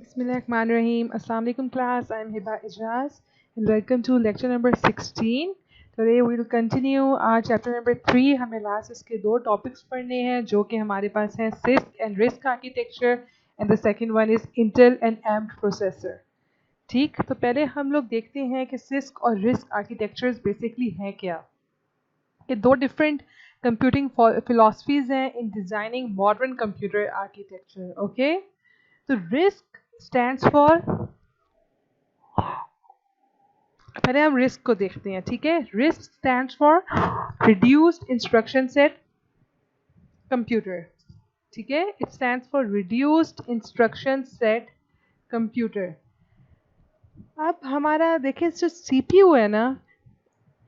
Bismillahirrahmanirrahim. Assalamu alaikum class. I am Hiba Ijaz and welcome to lecture number 16. Today we will continue our chapter number 3. हमें last इसके दो topics पढ़ने हैं जो कि हमारे पास हैं CISC and RISC architecture and the second one is Intel and AMD processor. ठीक, तो पहले हम लोग देखते हैं कि CISC और RISC architectures basically हैं क्या. कि दो डिफरेंट कंप्यूटिंग फिलॉसफीज हैं in designing modern computer architecture. Okay, तो रिस्क स्टैंड्स फॉर, पहले हम रिस्क को देखते हैं. ठीक है, risk stands for reduced instruction set computer. ठीक है, it stands for reduced instruction set computer. अब हमारा देखें जो सीपीयू है ना,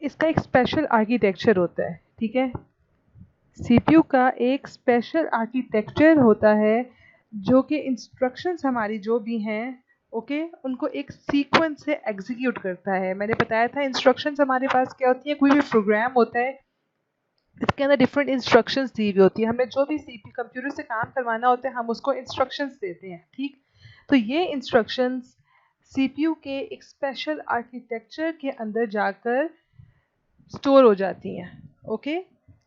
इसका एक स्पेशल आर्किटेक्चर होता है. ठीक है, सीपीयू का एक स्पेशल आर्किटेक्चर होता है जो कि इंस्ट्रक्शंस हमारी जो भी हैं ओके उनको एक सीक्वेंस से एग्जीक्यूट करता है. मैंने बताया था इंस्ट्रक्शंस हमारे पास क्या होती है, कोई भी प्रोग्राम होता है इसके अंदर डिफरेंट इंस्ट्रक्शंस दी हुई होती है. हमें जो भी सीपीयू कंप्यूटर से काम करवाना होता है हम उसको इंस्ट्रक्शंस देते हैं. ठीक, तो ये इंस्ट्रक्शंस सीपीयू के एक स्पेशल आर्किटेक्चर के अंदर जाकर स्टोर हो जाती हैं. ओके,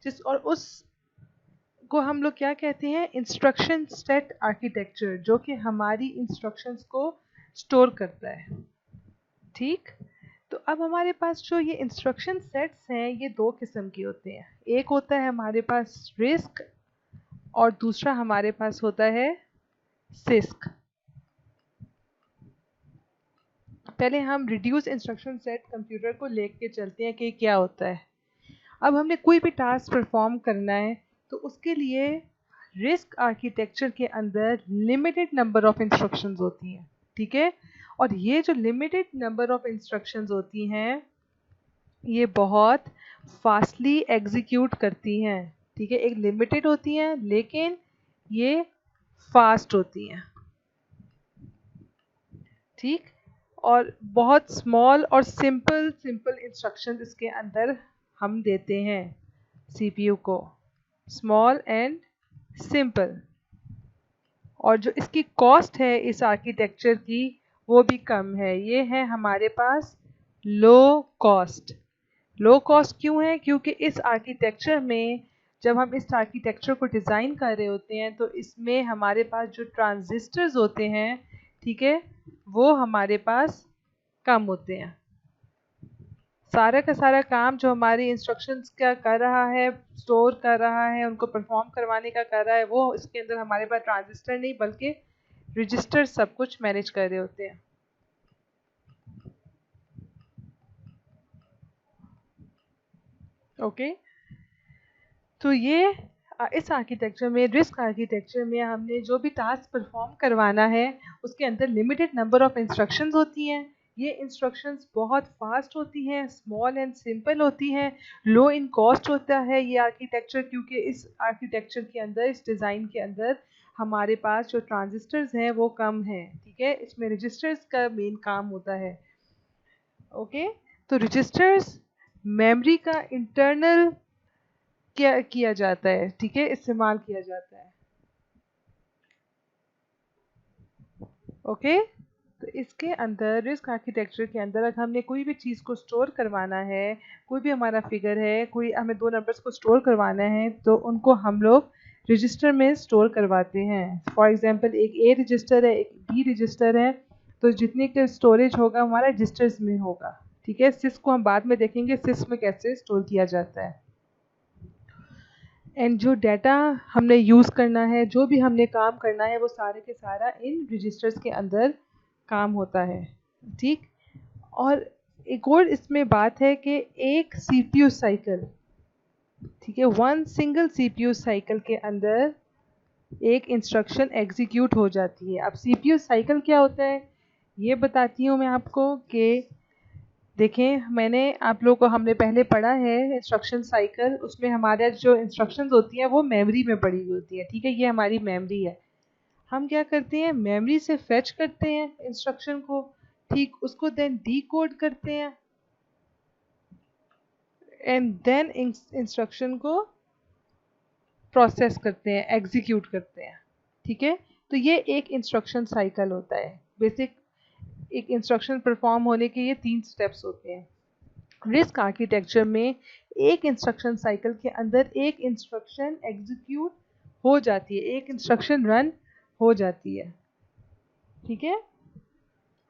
जिस और उस को हम लोग क्या कहते हैं, इंस्ट्रक्शन सेट आर्किटेक्चर, जो कि हमारी इंस्ट्रक्शंस को स्टोर करता है. ठीक, तो अब हमारे पास जो ये इंस्ट्रक्शन सेट्स हैं ये दो किस्म के होते हैं. एक होता है हमारे पास रिस्क और दूसरा हमारे पास होता है सिस्क. पहले हम रिड्यूस इंस्ट्रक्शन सेट कंप्यूटर को लेके चलते हैं कि क्या होता है. अब हमने कोई भी टास्क परफॉर्म करना है तो उसके लिए रिस्क आर्किटेक्चर के अंदर लिमिटेड नंबर ऑफ इंस्ट्रक्शंस होती हैं. ठीक है, और ये जो लिमिटेड नंबर ऑफ इंस्ट्रक्शंस होती हैं ये बहुत फास्टली एग्जीक्यूट करती हैं. ठीक है, एक लिमिटेड होती हैं लेकिन ये फास्ट होती हैं. ठीक, और बहुत स्मॉल और सिंपल इंस्ट्रक्शंस इसके अंदर हम देते हैं सीपीयू को, स्मॉल एंड सिंपल. और जो इसकी कॉस्ट है इस आर्किटेक्चर की वो भी कम है. ये है हमारे पास लो कॉस्ट. लो कॉस्ट क्यों है? क्योंकि इस आर्किटेक्चर में जब हम इस आर्किटेक्चर को डिज़ाइन कर रहे होते हैं तो इसमें हमारे पास जो ट्रांजिस्टर्स होते हैं ठीक है वो हमारे पास कम होते हैं. सारा का सारा काम जो हमारी इंस्ट्रक्शंस का कर रहा है, स्टोर कर रहा है, उनको परफॉर्म करवाने का कर रहा है, वो इसके अंदर हमारे पास ट्रांजिस्टर नहीं बल्कि रजिस्टर सब कुछ मैनेज कर रहे होते हैं. ओके, तो ये इस आर्किटेक्चर में, रिस्क आर्किटेक्चर में हमने जो भी टास्क परफॉर्म करवाना है उसके अंदर लिमिटेड नंबर ऑफ इंस्ट्रक्शंस होती हैं. ये इंस्ट्रक्शंस बहुत फास्ट होती हैं, स्मॉल एंड सिंपल होती हैं, लो इन कॉस्ट होता है ये आर्किटेक्चर, क्योंकि इस आर्किटेक्चर के अंदर, इस डिज़ाइन के अंदर हमारे पास जो ट्रांजिस्टर्स हैं वो कम हैं. ठीक है, इसमें रजिस्टर्स का मेन काम होता है. ओके, तो रजिस्टर्स मेमोरी का इंटरनल क्या किया जाता है. ठीक है, इस्तेमाल किया जाता है. ओके, तो इसके अंदर रिस्क आर्किटेक्चर के अंदर अगर हमने कोई भी चीज़ को स्टोर करवाना है, कोई भी हमारा फिगर है, कोई हमें दो नंबर्स को स्टोर करवाना है तो उनको हम लोग रजिस्टर में स्टोर करवाते हैं. फॉर एग्जांपल एक ए रजिस्टर है, एक बी रजिस्टर है, तो जितने का स्टोरेज होगा हमारा रजिस्टर्स में होगा. ठीक है, सिस को हम बाद में देखेंगे सिस में कैसे स्टोर किया जाता है. एंड जो डाटा हमने यूज़ करना है, जो भी हमने काम करना है वो सारे के सारा इन रजिस्टर्स के अंदर काम होता है. ठीक, और एक और इसमें बात है कि एक सीपीयू साइकिल, ठीक है, वन सिंगल सीपीयू साइकिल के अंदर एक इंस्ट्रक्शन एग्जीक्यूट हो जाती है. अब सीपीयू साइकिल क्या होता है ये बताती हूँ मैं आपको कि देखें, मैंने आप लोगों को, हमने पहले पढ़ा है इंस्ट्रक्शन साइकिल, उसमें हमारे जो इंस्ट्रक्शंस होती हैं वो मेमोरी में पड़ी हुई होती है. ठीक है, ये हमारी मेमोरी है. हम क्या करते हैं, मेमोरी से फेच करते हैं इंस्ट्रक्शन को, ठीक, उसको देन डीकोड करते हैं एंड देन इंस्ट्रक्शन को प्रोसेस करते हैं, एग्जीक्यूट करते हैं. ठीक है, तो ये एक इंस्ट्रक्शन साइकिल होता है। बेसिक एक इंस्ट्रक्शन परफॉर्म होने के ये 3 स्टेप्स होते हैं। रिस्क आर्किटेक्चर में एक इंस्ट्रक्शन साइकिल के अंदर एक इंस्ट्रक्शन एग्जीक्यूट हो जाती है, एक इंस्ट्रक्शन रन हो जाती है, ठीक है।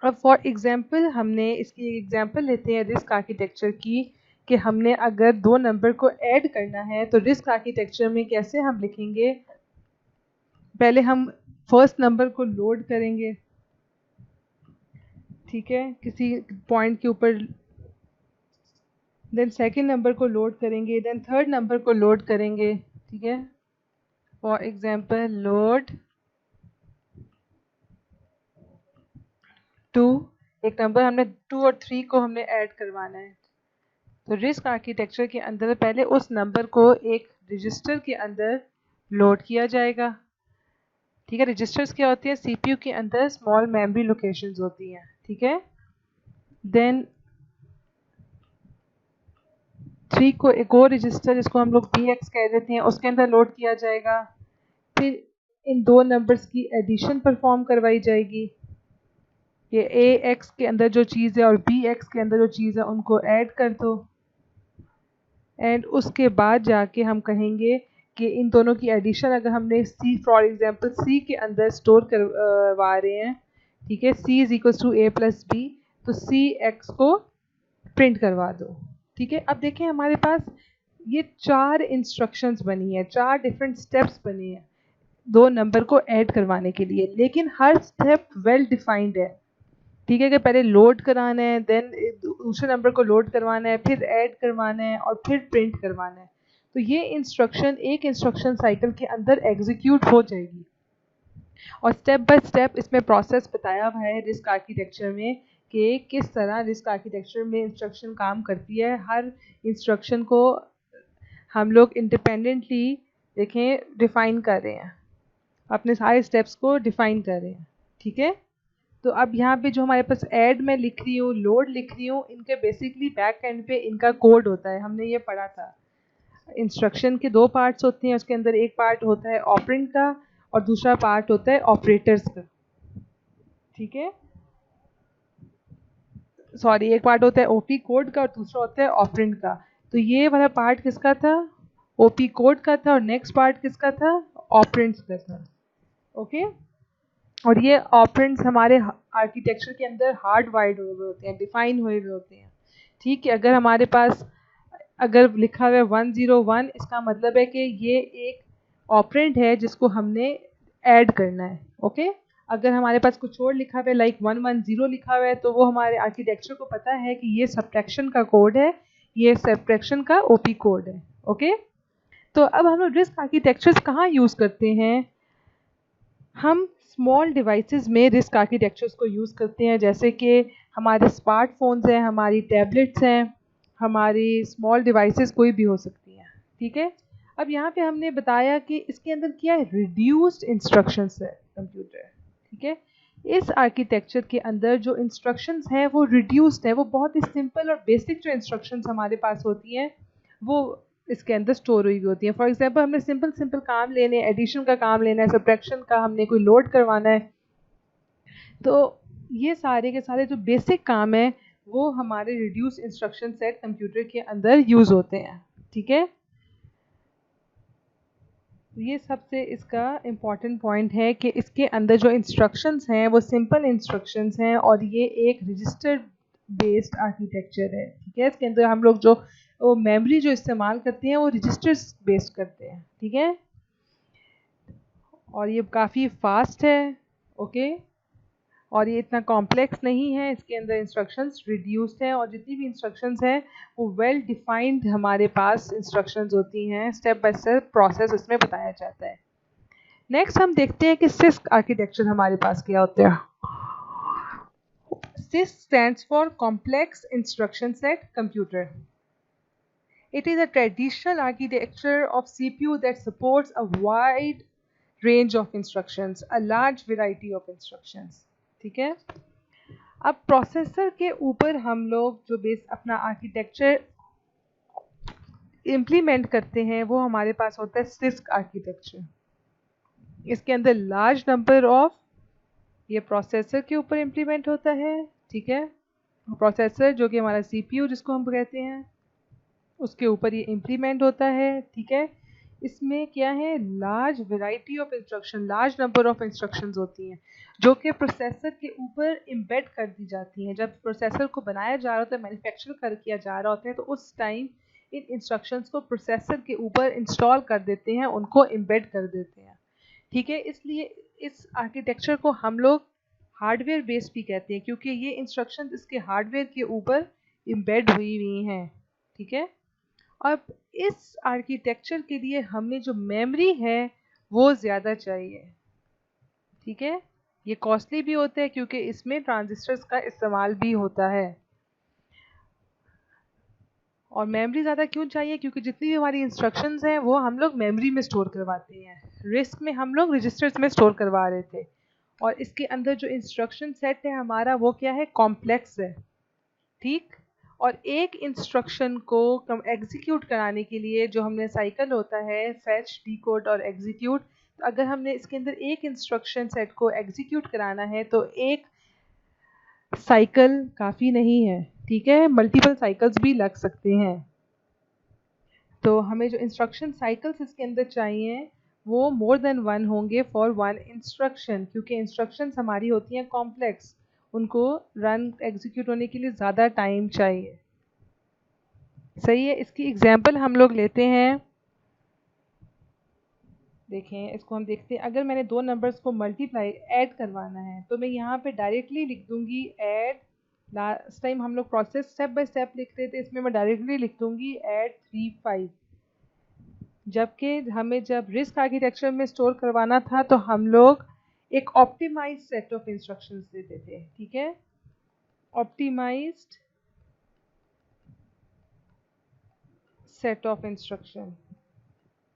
अब फॉर एग्जांपल हमने इसकी एक एग्जांपल लेते हैं रिस्क आर्किटेक्चर की, कि हमने अगर 2 नंबर को ऐड करना है तो रिस्क आर्किटेक्चर में कैसे हम लिखेंगे। पहले हम फर्स्ट नंबर को लोड करेंगे, ठीक है, किसी पॉइंट के ऊपर, देन सेकंड नंबर को लोड करेंगे, देन थर्ड नंबर को लोड करेंगे, ठीक है। फॉर एग्जांपल लोड 2, एक नंबर हमने 2 और 3 को हमने ऐड करवाना है। तो रिस्क आर्किटेक्चर के अंदर पहले उस नंबर को एक रजिस्टर के अंदर लोड किया जाएगा, ठीक है। रजिस्टर्स क्या होती हैं, सीपीयू के अंदर स्मॉल मेमोरी लोकेशंस होती हैं, ठीक है। देन 3 को एक और रजिस्टर जिसको हम लोग BX कह देते हैं उसके अंदर लोड किया जाएगा। फिर इन 2 नंबर्स की एडिशन परफॉर्म करवाई जाएगी, ये AX के अंदर जो चीज़ है और BX के अंदर जो चीज़ है उनको ऐड कर दो, एंड उसके बाद जाके हम कहेंगे कि इन दोनों की एडिशन अगर हमने C फॉर एग्जांपल C के अंदर स्टोर करवा रहे हैं, ठीक है, C is equal to A plus B, तो CX को प्रिंट करवा दो, ठीक है। अब देखें हमारे पास ये 4 इंस्ट्रक्शंस बनी है, 4 डिफरेंट स्टेप्स बने हैं 2 नंबर को ऐड करवाने के लिए, लेकिन हर स्टेप वेल डिफाइंड है, ठीक है, कि पहले लोड कराना है, देन दूसरे नंबर को लोड करवाना है, फिर ऐड करवाना है और फिर प्रिंट करवाना है। तो ये इंस्ट्रक्शन एक इंस्ट्रक्शन साइकिल के अंदर एग्जीक्यूट हो जाएगी और स्टेप बाय स्टेप इसमें प्रोसेस बताया हुआ है रिस्क आर्किटेक्चर में कि किस तरह रिस्क आर्किटेक्चर में इंस्ट्रक्शन काम करती है। हर इंस्ट्रक्शन को हम लोग इंडिपेंडेंटली देखें डिफाइन कर रहे हैं, अपने सारे स्टेप्स को डिफाइन कर रहे हैं, ठीक है। तो अब यहाँ पे जो हमारे पास ऐड में लिख रही हूँ, लोड लिख रही हूँ, इनके बेसिकली बैक एंड पे इनका कोड होता है, हमने ये पढ़ा था। इंस्ट्रक्शन के 2 पार्ट्स होते हैं, उसके अंदर एक पार्ट होता है ऑपरेंड का और दूसरा पार्ट होता है ऑपरेटर्स का, ठीक है। सॉरी, एक पार्ट होता है ओपी कोड का और दूसरा होता है ऑपरेंड का। तो ये वाला पार्ट किसका था, ओपी कोड का था, और नेक्स्ट पार्ट किसका था, ऑपरेंड्स का था, ओके। और ये ऑपरेंड्स हमारे आर्किटेक्चर के अंदर हार्ड वाइड हुए हुए होते हैं, डिफाइन हुए हुए होते हैं, ठीक है। अगर हमारे पास अगर लिखा हुआ है 101, इसका मतलब है कि ये एक ऑपरेंड है जिसको हमने ऐड करना है, ओके। अगर हमारे पास कुछ और लिखा हुआ है लाइक 110 लिखा हुआ है तो वो हमारे आर्किटेक्चर को पता है कि ये सब्ट्रैक्शन का कोड है, ये सब्ट्रैक्शन का ओपी कोड है, ओके। तो अब हम लोग रिस्क आर्किटेक्चर्स कहाँ यूज़ करते हैं, हम स्मॉल डिवाइसेस में रिस्क आर्किटेक्चर्स को यूज़ करते हैं, जैसे कि हमारे स्मार्टफोन्स हैं, हमारी टैबलेट्स हैं, हमारी स्मॉल डिवाइसेस कोई भी हो सकती हैं, ठीक है। अब यहाँ पे हमने बताया कि इसके अंदर क्या है, रिड्यूस्ड इंस्ट्रक्शंस है कंप्यूटर, ठीक है। इस आर्किटेक्चर के अंदर जो इंस्ट्रक्शंस हैं वो रिड्यूस्ड है, वो बहुत ही सिंपल और बेसिक जो इंस्ट्रक्शंस हमारे पास होती हैं वो इसके अंदर स्टोर हुई होती है। फॉर एग्जांपल हमने सिंपल काम लेने, एडिशन का काम लेना है, सब्ट्रैक्शन का हमने कोई लोड करवाना है, तो ये सारे के सारे जो बेसिक काम है वो हमारे रिड्यूस इंस्ट्रक्शन सेट कंप्यूटर के अंदर यूज़ होते हैं, ठीक है। ये सबसे इसका इम्पॉर्टेंट पॉइंट है कि इसके अंदर जो इंस्ट्रक्शंस हैं वो सिंपल इंस्ट्रक्शंस हैं और ये एक रजिस्टर बेस्ड आर्किटेक्चर है, ठीक है। इसके अंदर हम लोग जो मेमोरी जो इस्तेमाल करते हैं वो रजिस्टर्स बेस्ड करते हैं, ठीक है। और ये काफ़ी फास्ट है, ओके, और ये इतना कॉम्प्लेक्स नहीं है, इसके अंदर इंस्ट्रक्शंस रिड्यूस्ड हैं और जितनी भी इंस्ट्रक्शंस हैं वो वेल डिफाइंड हमारे पास इंस्ट्रक्शंस होती हैं, स्टेप बाय स्टेप प्रोसेस उसमें बताया जाता है। नेक्स्ट हम देखते हैं कि सिस्क आर्किटेक्चर हमारे पास क्या होता है। CISC stands for Complex Instruction Set Computer. It is a traditional architecture of CPU that supports a wide range of instructions, a large variety of instructions. ठीक है। अब प्रोसेसर के ऊपर हम लोग जो बेस अपना आर्किटेक्चर इम्प्लीमेंट करते हैं वो हमारे पास होता है CISC आर्किटेक्चर, इसके अंदर लार्ज नंबर ऑफ, ये प्रोसेसर के ऊपर इम्प्लीमेंट होता है, ठीक है। प्रोसेसर जो कि हमारा सीपीयू जिसको हम कहते हैं, उसके ऊपर ये इम्प्लीमेंट होता है, ठीक है। इसमें क्या है, large variety of instruction, large number of instructions होती हैं जो कि प्रोसेसर के ऊपर इम्बेड कर दी जाती हैं। जब प्रोसेसर को बनाया जा रहा होता है, मैन्युफैक्चर कर किया जा रहा होता है, तो उस टाइम इन इंस्ट्रक्शंस को प्रोसेसर के ऊपर इंस्टॉल कर देते हैं, उनको इम्बेड कर देते हैं, ठीक है। इसलिए इस आर्किटेक्चर को हम लोग हार्डवेयर बेस्ड भी कहते हैं, क्योंकि ये इंस्ट्रक्शन इसके हार्डवेयर के ऊपर इम्बेड हुई हैं, ठीक है। अब इस आर्किटेक्चर के लिए हमें जो मेमोरी है वो ज़्यादा चाहिए, ठीक है। ये कॉस्टली भी होता है क्योंकि इसमें ट्रांजिस्टर्स का इस्तेमाल भी होता है। और मेमोरी ज़्यादा क्यों चाहिए, क्योंकि जितनी भी हमारी इंस्ट्रक्शंस हैं वो हम लोग मेमोरी में स्टोर करवाते हैं। रिस्क में हम लोग रजिस्टर्स में स्टोर करवा रहे थे, और इसके अंदर जो इंस्ट्रक्शन सेट है हमारा वो क्या है, कॉम्प्लेक्स है, ठीक। और एक इंस्ट्रक्शन को एग्जीक्यूट कराने के लिए जो हमने साइकिल होता है, फेच, डिकोड और एग्जीक्यूट, तो अगर हमने इसके अंदर एक इंस्ट्रक्शन सेट को एग्जीक्यूट कराना है तो एक साइकिल काफ़ी नहीं है, ठीक है, मल्टीपल साइकिल्स भी लग सकते हैं। तो हमें जो इंस्ट्रक्शन साइकिल्स इसके अंदर चाहिए वो मोर देन वन होंगे फॉर वन इंस्ट्रक्शन, क्योंकि इंस्ट्रक्शंस हमारी होती हैं कॉम्प्लेक्स, उनको रन एग्जीक्यूट होने के लिए ज़्यादा टाइम चाहिए, सही है। इसकी एग्जांपल हम लोग लेते हैं, देखें इसको हम देखते हैं। अगर मैंने दो नंबर्स को मल्टीप्लाई ऐड करवाना है तो मैं यहाँ पे डायरेक्टली लिख दूंगी ऐड, लास्ट टाइम हम लोग प्रोसेस स्टेप बाय स्टेप लिख रहे थे, इसमें मैं डायरेक्टली लिख दूंगी ऐड 3 5। जबकि हमें जब रिस्क आर्किटेक्चर में स्टोर करवाना था तो हम लोग एक ऑप्टिमाइज सेट ऑफ इंस्ट्रक्शंस देते थे, ठीक है, ऑप्टिमाइज्ड सेट ऑफ इंस्ट्रक्शन।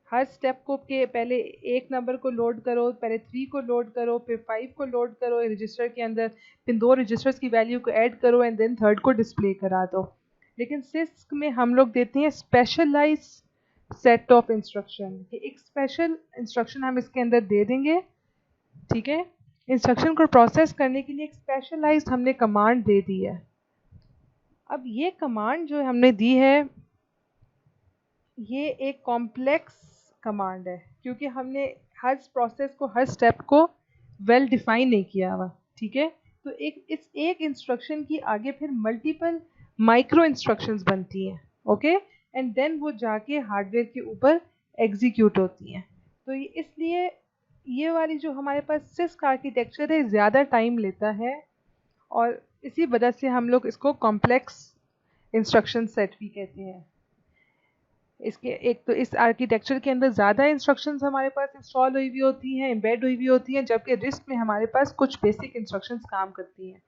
हर स्टेप को के पहले एक नंबर को लोड करो, पहले 3 को लोड करो, फिर 5 को लोड करो रजिस्टर के अंदर, फिर 2 रजिस्टर्स की वैल्यू को ऐड करो एंड देन थर्ड को डिस्प्ले करा दो। लेकिन सिस्क में हम लोग देते हैं स्पेशलाइज सेट ऑफ इंस्ट्रक्शन, एक स्पेशल इंस्ट्रक्शन हम इसके अंदर दे देंगे, ठीक है। इंस्ट्रक्शन को प्रोसेस करने के लिए एक स्पेशलाइज्ड हमने कमांड दे दी है। अब ये कमांड जो हमने दी है ये एक कॉम्प्लेक्स कमांड है, क्योंकि हमने हर प्रोसेस को, हर स्टेप को वेल डिफाइन नहीं किया हुआ, ठीक है। तो इस एक इंस्ट्रक्शन की आगे फिर मल्टीपल माइक्रो इंस्ट्रक्शंस बनती हैं, ओके, एंड देन वो जाके हार्डवेयर के ऊपर एग्जीक्यूट होती हैं। तो इसलिए ये वाली जो हमारे पास सिस्क आर्किटेक्चर है ज़्यादा टाइम लेता है, और इसी वजह से हम लोग इसको कॉम्प्लेक्स इंस्ट्रक्शन सेट भी कहते हैं। इसके एक तो इस आर्किटेक्चर के अंदर ज़्यादा इंस्ट्रक्शंस हमारे पास इंस्टॉल हुई होती हैं, एम्बेड हुई होती हैं, जबकि रिस्क में हमारे पास कुछ बेसिक इंस्ट्रक्शंस काम करती हैं।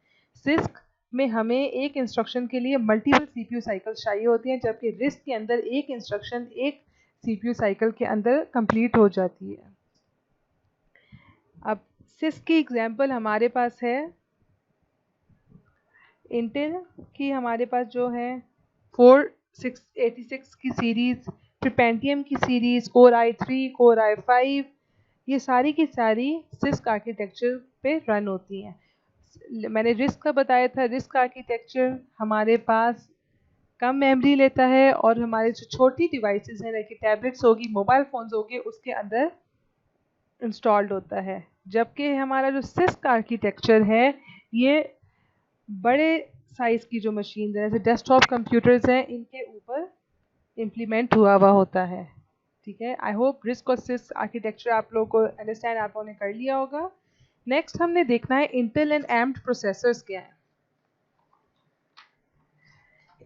सिस्क में हमें एक इंस्ट्रक्शन के लिए मल्टीपल सीपीयू साइकिल्स चाहिए होती हैं, जबकि रिस्क के अंदर एक इंस्ट्रक्शन एक सीपीयू साइकिल के अंदर कंप्लीट हो जाती है। अब सिस्क की एग्जांपल हमारे पास है इंटेल की, हमारे पास जो है 486 की सीरीज़, फिर पेंटियम की series, core i3, core i5, ये सारी की सारी सिस्क आर्किटेक्चर पे रन होती हैं। मैंने रिस्क का बताया था, रिस्क आर्किटेक्चर हमारे पास कम मेमोरी लेता है और हमारे जो छोटी डिवाइसेस हैं जैसे टैबलेट्स होगी, मोबाइल फ़ोन्स होंगे, उसके अंदर इंस्टॉल्ड होता है। जबकि हमारा जो सिस्क आर्किटेक्चर है ये बड़े साइज़ की जो मशीन है जैसे डेस्कटॉप कंप्यूटर्स हैं इनके ऊपर इम्प्लीमेंट हुआ होता है, ठीक है। आई होप रिस्क और सिस्क आर्किटेक्चर आप लोगों को अंडरस्टैंड आप लोगों ने कर लिया होगा। नेक्स्ट हमने देखना है इंटेल एंड एम्ड प्रोसेसर्स क्या है।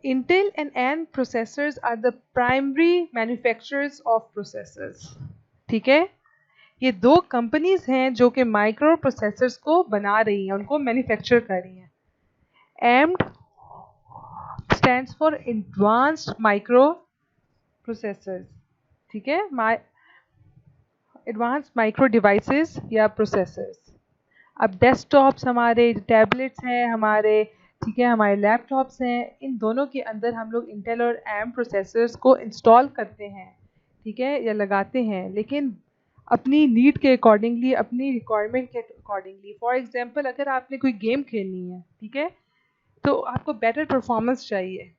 Intel and ARM processors are the primary manufacturers of processors, ठीक है। ये दो कंपनीज हैं जो कि माइक्रो प्रोसेसर्स को बना रही हैं, उनको मैन्युफैक्चर कर रही हैं। ARM stands for Advanced Micro Processors, ठीक है, एडवांस माइक्रो डिवाइसेस या प्रोसेसर्स। अब डेस्कटॉप्स, हमारे टैबलेट्स हैं हमारे, ठीक है, हमारे लैपटॉप्स हैं, इन दोनों के अंदर हम लोग इंटेल और एम प्रोसेसर्स को इंस्टॉल करते हैं, ठीक है, या लगाते हैं। लेकिन अपनी नीड के अकॉर्डिंगली, अपनी रिक्वायरमेंट के अकॉर्डिंगली। फॉर एग्जांपल अगर आपने कोई गेम खेलनी है, ठीक है, तो आपको बेटर परफॉर्मेंस चाहिए,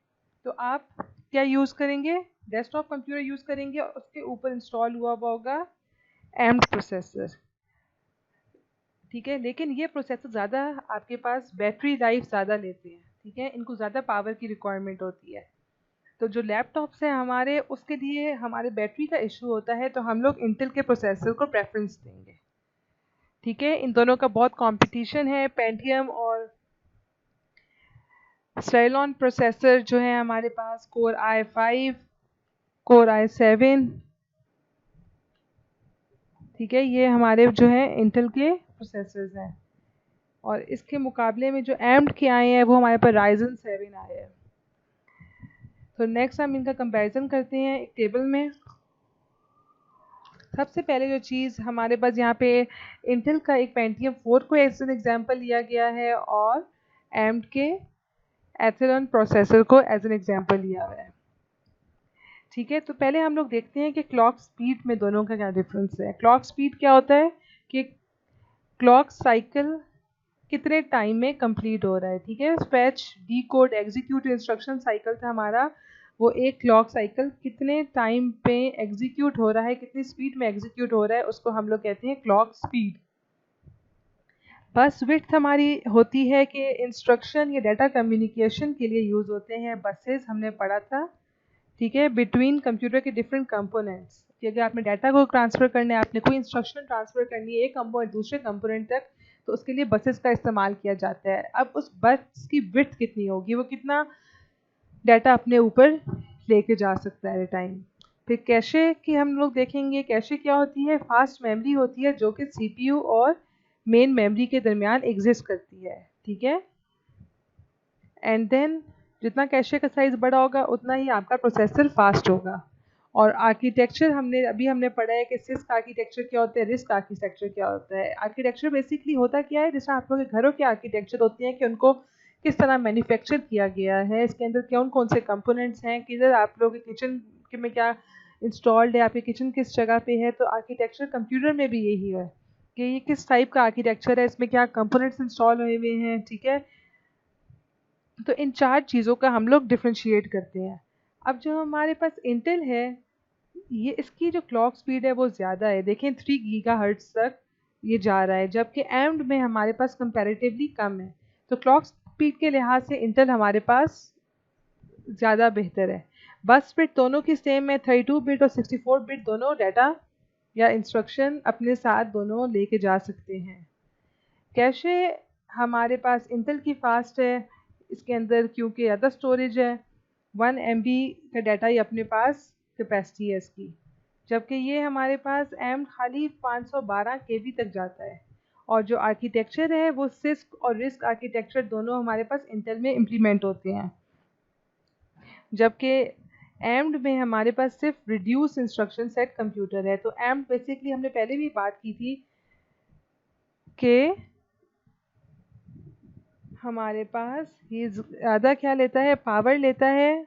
तो आप क्या यूज़ करेंगे? डेस्कटॉप कंप्यूटर यूज़ करेंगे, उसके ऊपर इंस्टॉल हुआ होगा एम्ड प्रोसेसर, ठीक है। लेकिन ये प्रोसेसर ज़्यादा आपके पास बैटरी लाइफ ज़्यादा लेते हैं, ठीक है, इनको ज़्यादा पावर की रिक्वायरमेंट होती है। तो जो लैपटॉप्स हैं हमारे, उसके लिए हमारे बैटरी का इशू होता है, तो हम लोग इंटेल के प्रोसेसर को प्रेफरेंस देंगे, ठीक है। इन दोनों का बहुत कंपटीशन है। पेंटियम और सेलोन प्रोसेसर जो है हमारे पास, कोर i5, कोर i7, ठीक है, ये हमारे जो है इंटेल के प्रोसेसर्स हैं। और इसके मुकाबले में जो एम्ड के आए हैं वो हमारे पास राइजन 7 आए हैं। तो नेक्स्ट हम इनका कंपैरिजन करते हैं एक टेबल में। सबसे पहले जो चीज़ हमारे पास यहाँ पे इंटेल का एक पेंटियम 4 को एज एन एग्जांपल लिया गया है और एम्ड के एथेरॉन प्रोसेसर को एज एन एग्जांपल लिया हुआ है, ठीक है। तो पहले हम लोग देखते हैं कि क्लॉक स्पीड में दोनों का क्या डिफरेंस है। क्लॉक स्पीड क्या होता है कि क्लॉक साइकिल कितने टाइम में कंप्लीट हो रहा है, ठीक है। Fetch, decode, execute instruction cycle था हमारा, वो एक क्लॉक साइकिल कितने टाइम पे एग्जीक्यूट हो रहा है, कितनी स्पीड में एग्जीक्यूट हो रहा है, उसको हम लोग कहते हैं क्लॉक स्पीड। बस विड्थ हमारी होती है कि इंस्ट्रक्शन या डाटा कम्युनिकेशन के लिए यूज़ होते हैं बसेस, हमने पढ़ा था, ठीक है, बिटवीन कंप्यूटर के डिफरेंट कंपोनेंट्स, कि अगर आपने डाटा को ट्रांसफ़र करना है, आपने कोई इंस्ट्रक्शन ट्रांसफ़र करनी है एक कंपोनेंट दूसरे कंपोनेंट तक, तो उसके लिए बसेस का इस्तेमाल किया जाता है। अब उस बस की विड्थ कितनी होगी, वो कितना डाटा अपने ऊपर लेके जा सकता है टाइम। फिर कैशे की हम लोग देखेंगे। कैशे क्या होती है? फास्ट मेमोरी होती है जो कि सीपीयू और मेन मेमोरी के दरमियान एग्जिस्ट करती है, ठीक है। एंड देन जितना कैशे का साइज़ बड़ा होगा उतना ही आपका प्रोसेसर फास्ट होगा। और आर्किटेक्चर हमने पढ़ा है कि सिस्क आर्किटेक्चर क्या होता है, रिस्क आर्किटेक्चर क्या होता है। आर्किटेक्चर बेसिकली होता क्या है, जैसे आप लोगों के घरों के आर्किटेक्चर होते हैं कि उनको किस तरह मैन्युफैक्चर किया गया है, इसके अंदर कौन कौन से कंपोनेंट्स हैं, किधर आप लोगों के किचन में क्या इंस्टॉल्ड है, आपके किचन किस जगह पे है। तो आर्किटेक्चर कंप्यूटर में भी यही है कि ये किस टाइप का आर्किटेक्चर है, इसमें क्या कंपोनेंट्स इंस्टॉल हुए हुए हैं, ठीक है। तो इन चार चीज़ों का हम लोग डिफ्रेंशिएट करते हैं। अब जो हमारे पास इंटेल है, ये इसकी जो क्लॉक स्पीड है वो ज़्यादा है, देखें 3 गीगाहर्ट्ज़ तक ये जा रहा है, जबकि एम्ड में हमारे पास कंपैरेटिवली कम है। तो क्लॉक स्पीड के लिहाज से इंटेल हमारे पास ज़्यादा बेहतर है। बस स्पीड दोनों की सेम है, 32 बिट और 64 बिट दोनों डाटा या इंस्ट्रक्शन अपने साथ दोनों लेके जा सकते हैं। कैशे हमारे पास इंटेल की फास्ट है, इसके अंदर क्योंकि ज़्यादा स्टोरेज है, 1 MB का डाटा ही अपने पास कैपेसिटी है इसकी, जबकि ये हमारे पास एम खाली 512 KB तक जाता है। और जो आर्किटेक्चर है वो सिस्क और रिस्क आर्किटेक्चर दोनों हमारे पास इंटेल में इम्प्लीमेंट होते हैं, जबकि एम्ड में हमारे पास सिर्फ रिड्यूस इंस्ट्रक्शन सेट कंप्यूटर है। तो एम्ड बेसिकली हमने पहले भी बात की थी कि हमारे पास ये ज़्यादा क्या लेता है, पावर लेता है,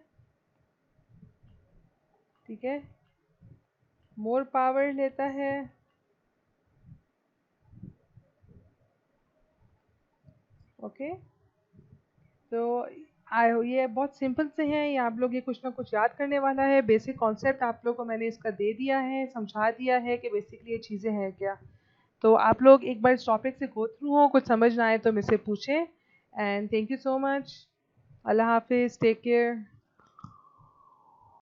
ठीक है, मोर पावर लेता है, ओके। तो ये बहुत सिंपल से हैं, ये आप लोग ये कुछ ना कुछ याद करने वाला है। बेसिक कॉन्सेप्ट आप लोग को मैंने इसका दे दिया है, समझा दिया है कि बेसिकली ये चीज़ें हैं क्या। तो आप लोग एक बार इस टॉपिक से गो थ्रू हो, कुछ समझ ना आए तो मुझसे पूछें। And thank you so much. अल्लाह हाफिज़, टेक केयर।